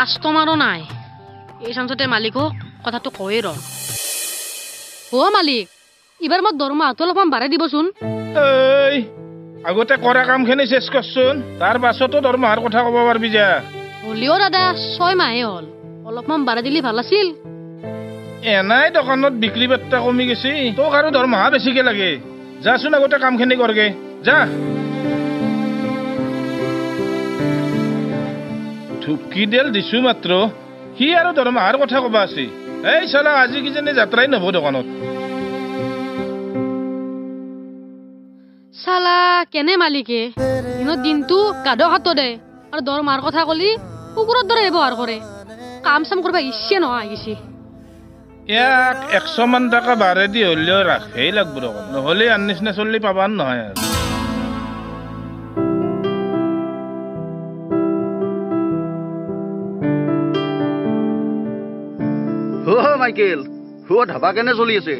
কাষ্টমাৰো নাই এই চান্সতে মালিকক কথাটো কয়ে ৰ মালিক এবাৰ মোৰ দৰমহাটো অলপমান বাঢ়াই দিবচোন এই আগতে কৰা কামখিনি চেছ কৰচোন তাৰ পাছতো দৰমহাৰ কথা ক'ব পাৰবি যা হলিও দাদা 6 মাহে হ'ল অলপমান বাঢ়াই দিলে ভাল আছিল এনাই দোকানত বিক্ৰী বাৰ্তা কমি গৈছে তোক আৰু দৰমহা বেছিকে লাগে যাচোন আগতে কামখিনি কৰগে যা ধুপকি দেল দিছো মাত্ৰ সি আৰু দৰমহাৰ কথা ক'বা আছে এই চালা আজি কিজানি যাত্ৰাই নহ'ব দোকানত চালা কেনে মালিকে দিনত দিনটো গাধ খাত দে আৰু দৰমহাৰ কথা ক'লি কুকুৰৰ দৰে ব্যৱহাৰ কৰে কাম চাম কৰিব ইচ্ছে নোহোৱা গৈছে ইয়াক 100 মান টকা বাঢ়াই দি হ'লেও ৰাখেই লাগব দোকান নহ'লে আন নিচিনা চলি পাবান নহয় আৰু মাইকেল ধাবা কেনে চলি আছে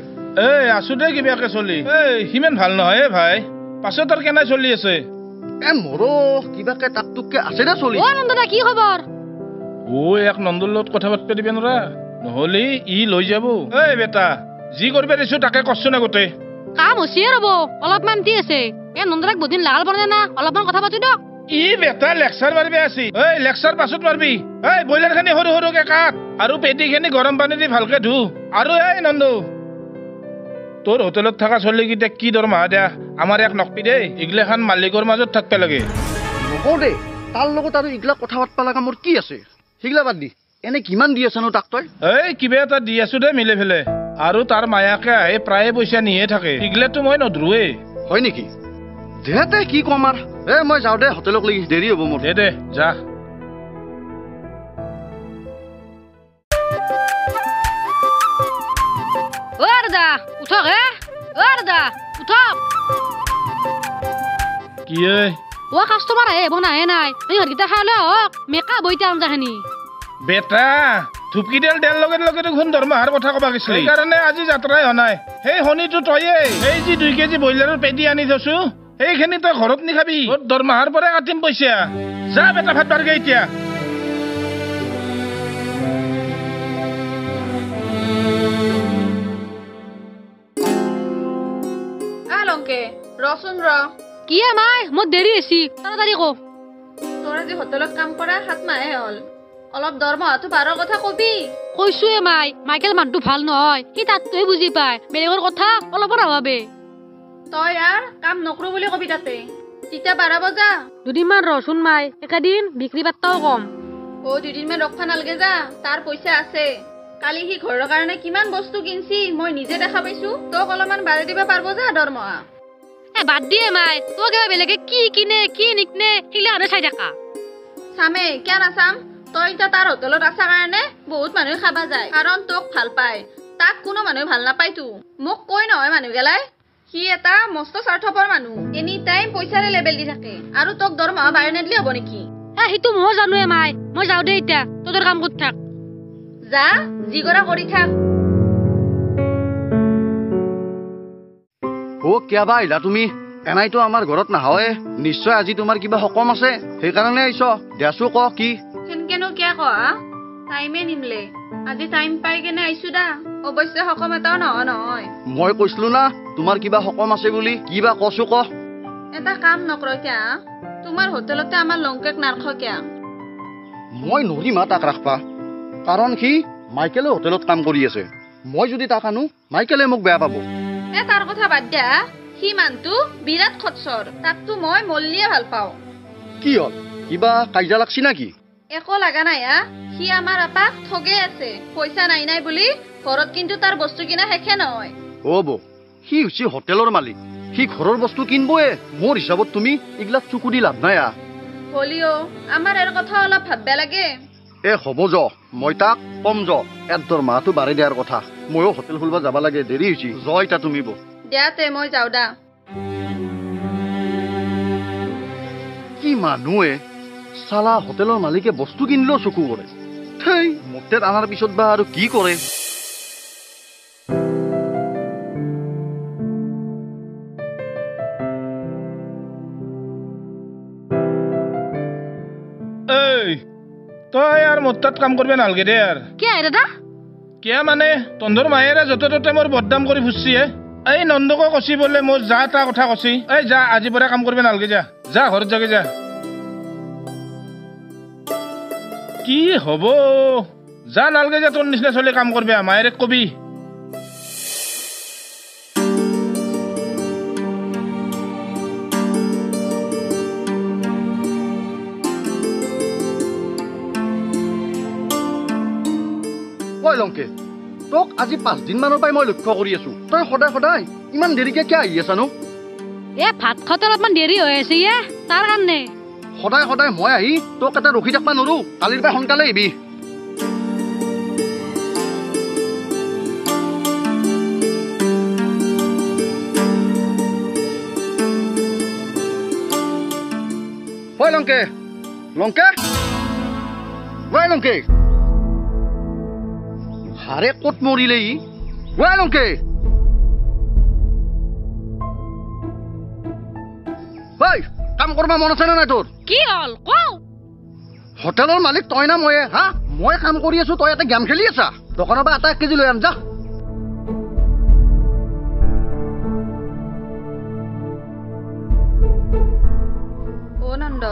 এই আছো দে কিবাকে চলি এই সিমান ভাল নহয় ভাই পাছত আৰু কেনে চলি আছে মোৰো কিবাকে টাক টুককে আছে দে চলি নন্দদা কি খবৰ এক নন্দৰ লগত কথা পাতিব দিবে নৰা নহ'লে ই লৈ যাব এই বেটা যি কৰিব দিছো তাকে কৰচোন আগতে কাম হৈছে ৰ'ব অলপমান দি আছে নন্দদাক বহুদিন লাল বনে না অলপমান কথা পাতি দিয়ক ই বেটা লেকচাৰ মাৰিবি আছে এই লেকচাৰ পাছত মাৰবি এই ব্ৰইলাৰ খিনি সৰু সৰুকে কাট আৰু পেটি খিনি গৰম পানী দি ভালকে ধু আৰু এই নন্দু তোৰ হোটেলত থকা চলিকেইটা কি দৰমহা দিয়া আমাৰ এক নকপি দেই এইগিলাখান মালিকৰ মাজত থাকিব লাগে নকওঁ দেই তাৰ লগত আৰু এইগিলা কথা পাতিব লগা মোৰ কি আছে সেইগিলা বাদ দি এনে কিমান দি আছানো তাক তই এই কিবা এটা দি আছো দে মিলে ফেলে আৰু তাৰ মায়াকে আহে প্ৰায়ে পইচা নিয়ে থাকে এইগিলাটো মই নধৰোৱে হয় নেকি দেহতে কি কম আৰু মই যাওঁ দে হোটেলক লাগি দেৰি হ'ব মোৰ দে যা দাদা উঠক দাদা উঠক কি কাষ্টমাৰ আহে বনাহে নাই সিহঁতকেইটা খালে হওক মেকা বইতা আঞ্জাখিনি বেটা ধুপকি দেল লগে লগে দেখোন দৰমহাৰ কথা ক'বা গৈছিল সেইকাৰণে আজি যাত্ৰাই হোৱা নাই সেই শনিটো তয়ে সেই যি 2 কেজি ব্ৰইলাৰৰ পেটি আনি থৈছো সেইখিনি তই ঘৰত নিখাবি দৰমহাৰ পৰা কাটিম পইচা যা বেটা ভাত বাৰগে এতিয়া ৰচোন ৰ কি মাই মোৰ দেৰি হৈছে তাড়াতাড়ি কো তোৰ আজি হোটেলত কাম কৰা 7 মাহে হ'ল অলপ দৰমহাটো বাৰৰ কথা কবি কৈছোৱে মাইকেল মানুহটো ভাল নহয় সি তাতটোৱে বুজি পায় বেলেগৰ কথা অলপ নাভাবে তই আৰু কাম নকৰো বুলি কবি তাতে তিতা বাঢ়াব যা দুদিনমান ৰচোন মাই একেদিন বিক্ৰী বাৰ্তাও কম 2 দিনমান ৰখা নালগে যা তাৰ পইচা আছে কালি সি ঘৰৰ কাৰণে কিমান বস্তু কিনছি মই নিজে দেখা পাইছো তোক অলপমান বাঢ়াই দিব পাৰব যা দৰমহা বাদ দিয়ে মাই তোক এবাৰ বেলেগে কি কিনে কি নিকনে সিলা আনে চাই থাকা চামে কিয় নাচাম তই এতিয়া তাৰ হোটেলত আছা কাৰণে বহুত মানুহে খাবা যায় কাৰণ তোক ভাল পায় তাক কোনো মানুহে ভাল নাপায়তো মোক কৈ নহয় মানুহ গেলাই সি এটা মস্ত স্বাৰ্থপৰ মানুহ এনি টাইম পইচাৰে লেবেল দি থাকে আৰু তোক দৰমহা বাঢ়াই নিদিলে হ'ব নেকি সেইটো মই জানোৱে মাই মই যাওঁ দে এতিয়া তোৰ কাম কৰি থাক যা যি কৰা কৰি থাক কিয় বা আহিলা তুমি এনাইতো আমাৰ ঘৰত নাহাৱে নিশ্চয় আজি তোমাৰ কিবা সকাম আছে সেইকাৰণে আহিছ দেছো ক কি সেনকেনো কিয় কহা টাইমে নিমলে আজি টাইম পাই কেনে আহিছো দা অৱশ্যে সকাম এটাও নহয় মই কৈছিলো না তোমাৰ কিবা সকাম আছে বুলি কিবা কছো ক এটা কাম নকৰ কিয়া তোমাৰ হোটেলতে আমাৰ লংকেক নাৰখ কিয়া মই নৰিমা তাক ৰাখবা কাৰণ সি মাইকেলে হোটেলত কাম কৰি আছে মই যদি তাক আনো মাইকেলে মোক বেয়া পাব তাৰ কথা বাদ দিয়া সি মানটো বিৰাট খটছৰ তাকতো মই মল্লিয়ে ভাল পাওঁ কি হ'ল কিবা কাজিয়া লাগছি নাকি একো লাগা নাই সি আমাৰ আপাক ঠগে আছে পইচা নাই বুলি ঘৰত কিন্তু তাৰ বস্তু কিনা শেষে নহয় বৌ সি হৈছে হোটেলৰ মালিক সি ঘৰৰ বস্তু কিনবয়ে মোৰ হিচাপত তুমি এইগিলাক চকু দি লাভ নাই হলিও আমাৰ এৰ কথা অলপ ভাববা লাগে হ'ব মই তাক কম দৰমহাটো বাঢ়াই দিয়াৰ কথা ময়ো হোটেল খুলিব যাব লাগে দেৰি হৈছে এতিয়া তুমি দিয়াতে মই যাওঁ দা কি মানুহে চালা হোটেলৰ মালিকে বস্তু কিনিলেও চকু কৰে থেই মোটেত আনাৰ পিছত বা আৰু কি কৰে তই আৰু মোৰ তাত কাম কৰিব নালাগে দে আৰু কিয় দাদা কিয় মানে তন্ধৰ মায়েৰে য'তে ত'তে মোৰ বদনাম কৰি ফুচছি এই নন্দকো কছি বোলে মোৰ যা এটা কথা কছি এই যা আজিৰ পৰা কাম কৰিব নালাগে যা যা ঘৰত যাগে যা কি হ'ব যা নালাগে যা তোৰ নিচিনা চলি কাম কৰবি মায়েৰে কবি ঐ লংকে তোক আজি 5 দিন মানৰ পৰাই মই লক্ষ্য কৰি আছো তই সদায় সদায় ইমান দেৰিকে কিয় আহি আছানো ভাত খাওঁতে অলপমান দেৰি হৈ আছে তাৰ কাৰণে সদায় সদায় মই আহি তোক এটা ৰখি থাকিব নোৱাৰো কালিৰ পৰা সোনকালে আহিবি ঐ লংকে লংকে ঐ লংকে হাৰে ক'ত মৰিলে ই ঐ লংকে ঐ কাম কৰিব মন আছে নে নাই তোৰ কি হ'ল কওঁ হোটেলৰ মালিক তই না ময়ে হা মই কাম কৰি আছো তই এটা গেম খেলি আছা দোকানৰ পৰা এটা 1 কেজি লৈ আন যা নন্দ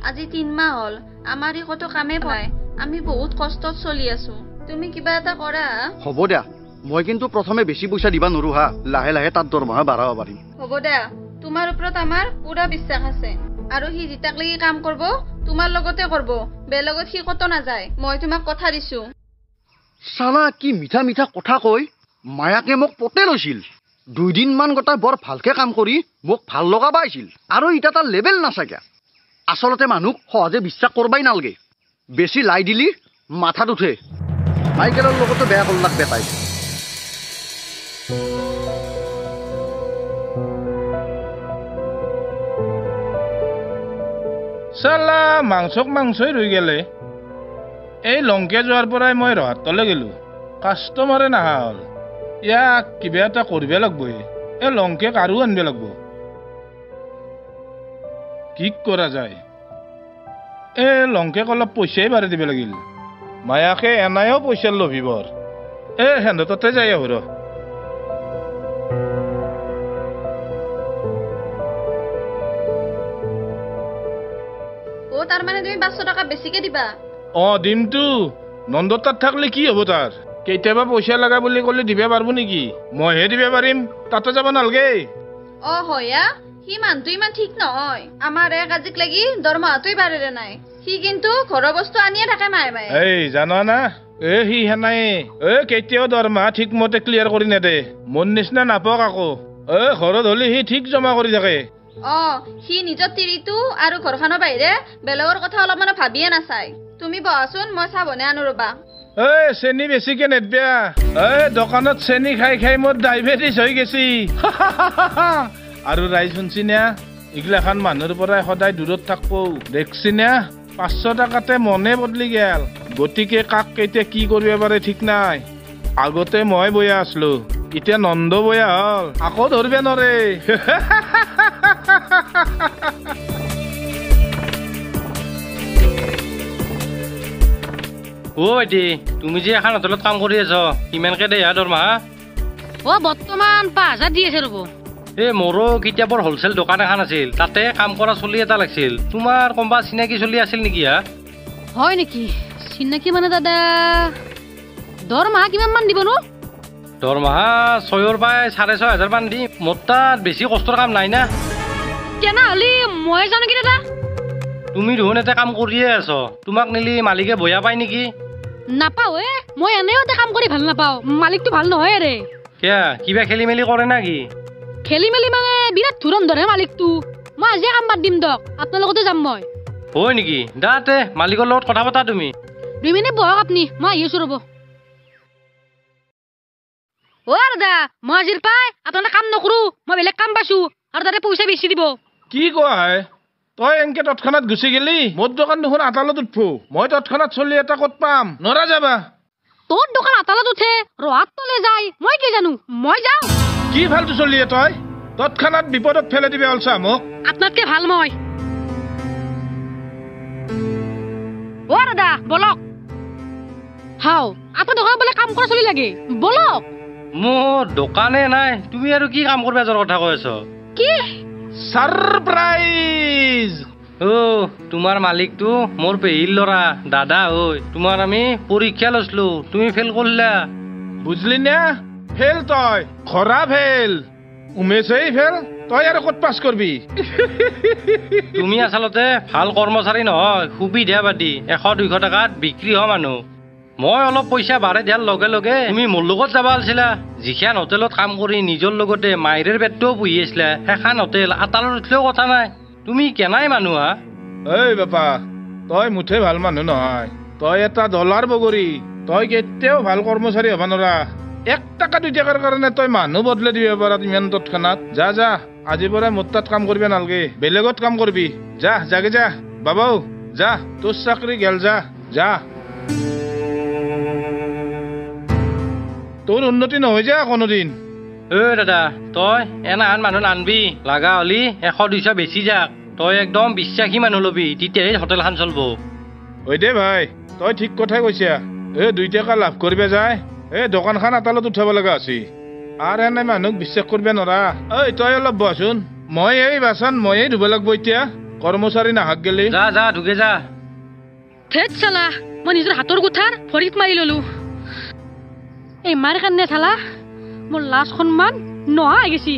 আজি 3 মাহ হ'ল আমাৰ কত কামে পায় আমি বহুত কষ্টত চলি আছো তুমি কিবা এটা কৰা হ'ব দে মই কিন্তু প্ৰথমে বেছি পইচা দিবা নৰো হা লাহে লাহে তাত দৰমহা বঢ়াব পাৰিম হ'ব দে তোমাৰ ওপৰত আমাৰ পুৰা বিশ্বাস আছে আৰু হি জিতাক লাগি কাম কৰব তোমাৰ লগতে কৰব বেলেগত হি কত নাযায় মই তোমাক কথা দিছো সালা কি মিঠা মিঠা কথা কই মায়াকে মোক পতে লৈছিল 2 দিন মান গটা বৰ ভালকে কাম কৰি মোক ভাল লগা পাইছিল আৰু ইটা তাৰ লেভেল নাছাকে আসলতে মানুহ সহজে বিশ্বাস কৰবাই নালগে বেছি লাই দিলি মাথাত উঠে মাইকেলৰ লগতো বেয়া কল্লাক বেটাই চালা মাংসই ৰৈ গেলে এই লংকে যোৱাৰ পৰাই মই ৰহাতলৈ গেলো কাষ্টমাৰে নাহা হ'ল ইয়াক কিবা এটা কৰিব লাগব এই লংকেক আৰু আনিব লাগব কি কৰা যায় এই লংকেক অলপ পইচাই বাঢ়ি দিব লাগিল মায়াকে এনাইও পইচা লভিবৰ হেন্দো তাতে যাই আহো ৰ তাৰ মানে তুমি 500 টাকা বেছিকে দিবা দিমটো নন্দৰ তাত থাকলে কি হ'ব তাৰ কেতিয়াবা পইচা লগা বুলি ক'লে দিবা পাৰব নেকি মইহে দিবা পাৰিম তাতে যাব নালগে হয়া সি মানুহটো ইমান ঠিক নহয় আমাৰ এক আজিক লাগি দৰমহাটোই বাঢ়িলে নাই সি কিন্তু ঘৰৰ বস্তু আনিয়ে থাকে মায়ে মায়ে এই জানা না সি হেনাই কেতিয়াও দৰমহা ঠিক মতে ক্লিয়াৰ কৰি নেদে মোৰ নিচিনা নাপাওক আকৌ ঘৰত হলে সি ঠিক জমা কৰি থাকে সি নিজৰ তিৰিটো আৰু ঘৰখনৰ বাহিৰে বেলেগৰ কথা অলপমান ভাবিয়ে নাচায় তুমি বহাচোন মই চাবনে আনো ৰবা চেনি বেছিকে নেদবিয়া দোকানত চেনি খাই খাই মোৰ ডায়েবেটিছ হৈ গেছি আৰু ৰাইজ শুনছি না এইগিলাখান মানুহৰ পৰা সদায় দূৰত থাকবো দেখছি না 500 টাকাতে মনে বদলি গেল গতিকে কাক কেতিয়া কি কৰিব পাৰে ঠিক নাই আগতে মই বয়া আছলো এতিয়া নন্দ বয়া হল আকৌ ধৰবে নৰে ভাইটি তুমি যে এখন হোটেলত কাম কৰি আছ কিমানকে দে দৰমহা বৰ্তমান 5000 দি আছে ৰ'ব মোৰো কিতাপৰ হোলচেল দোকান এখন আছিল তাতে কাম কৰা চলি এটা লাগিছিল তোমাৰ কোনোবা চিনাকি চলি আছিল নেকি হয় নেকি চিনাকি মানে দাদা দৰমহা কিমান মান দিব নো দৰমহা 6ৰ পৰা 6500 মান দিম মোৰ তাত বেছি কষ্টৰ কাম নাই না কেনা হলি মই জানো কি দাদা তুমি দেখোন এটা কাম কৰিয়ে আছ তোমাক নিলি মালিকে বয়া পায় নেকি নাপাও মই এনেও এটা কাম কৰি ভাল নাপাও মালিকটো ভাল নহয় ৰে কিবা খেলি মেলি কৰে না কি খেলি মেলি মানে বিৰাট ধুৰন্ধৰহে মালিকটো মই আজি কাম বাদ দিম দক আপোনাৰ লগতে যাম মই হয় নেকি দাতে মালিকৰ লগত কথা পতা তুমি 2 মিনিট বহক আপুনি মই আহি আছো ৰ'ব দাদা মই আজিৰ পাই আপোনাৰ কাম নকৰো মই বেলেগ কাম পাইছো আৰু তাতে পইচা বেছি দিব কি কোৱা হয় তই এনকে তৎক্ষণাত গুচি গেলি মোৰ দোকান দেখোন আদালত উঠবো মই তৎক্ষণাত চলি এটা ক'ত পাম নৰা যাবা তোৰ দোকান আদালত উঠে ৰহাত তলে যায় মই কি জানো মই যাওঁ কি ফালতু চলি তই তৎক্ষণাত বিপদত ফেলে দিবে অলছা মোক আপোনাতকে ভাল মই দাদা বলক হাও আপোনাৰ দোকানত বোলে কাম কৰা চলি লাগে বলক মোৰ দোকানে নাই তুমি আৰু কি কাম কৰবা যোৱাৰ কথা কৈ আছ কি সাৰপ্ৰাইজ তোমাৰ মালিকটো মোৰ পেহীৰ ল'ৰা দাদা ঐ তোমাৰ আমি পৰীক্ষা লৈছিলো তুমি ফেল কৰিলা বুঝলি না ফেল তই খৰা ফেল উমেশেই ফেল তই আৰু ক'ত পাছ কৰবি তুমি আচলতে ভাল কৰ্মচাৰী নহয় সুবিধাবাদী 100-200 টকাত বিক্ৰী হোৱা মানুহ মই অলপ পইচা বাঢ়ে দিয়াৰ লগে লগে তুমি মোৰ লগত যাব আছিলা যিখন হোটেলত কাম কৰি নিজৰ লগতে মাইৰেৰ পেটটোও পুহি আছিলা সেইখন হোটেল আতালত উঠিলেও কথা নাই তুমি কেনাই মানুহ হা ঐ বাপা তই মুঠে ভাল মানুহ নহয় তই এটা ডলাৰ বগৰী তই কেতিয়াও ভাল কৰ্মচাৰী হ'ব নোৱাৰা 1 টকা 2 টকাৰ কাৰণে তই মানুহ বদলাই দিব পাৰা ইমান তৎক্ষণাত যা যা আজিৰ পৰা মোৰ তাত কাম কৰিব নালাগে বেলেগত কাম কৰিবি যা জাগে যা বাবাও যা তোৰ চাকৰি গেল যা যা তোৰ উন্নতি নহয় যা কোনোদিন দাদা তই এনাহান মানুহ নানবি লাগা হলি 100-200 বেছি যাক তই একদম বিশ্বাসী মানুহ লবি তেতিয়াহে হোটেলখন চলব ঐ দে ভাই তই ঠিক কথাই কৈছা 2 টকা লাভ কৰিব যায় দোকানখন আতালত উঠাব লগা আছে আৰু এনে মানুহক বিশ্বাস কৰিব নোৱাৰা ঐ তই অলপ বহচোন মই এই বাচন ময়ে ধুব লাগিব এতিয়া কৰ্মচাৰী নাহাক গেলি যা যা ঢুকে যা থেত চালা মই নিজৰ হাতৰ গুঠাৰ ভৰিত মাৰি ললো এই মাৰ কাৰণে চালা মোৰ লাজ সন্মান নোহোৱা হৈ গৈছি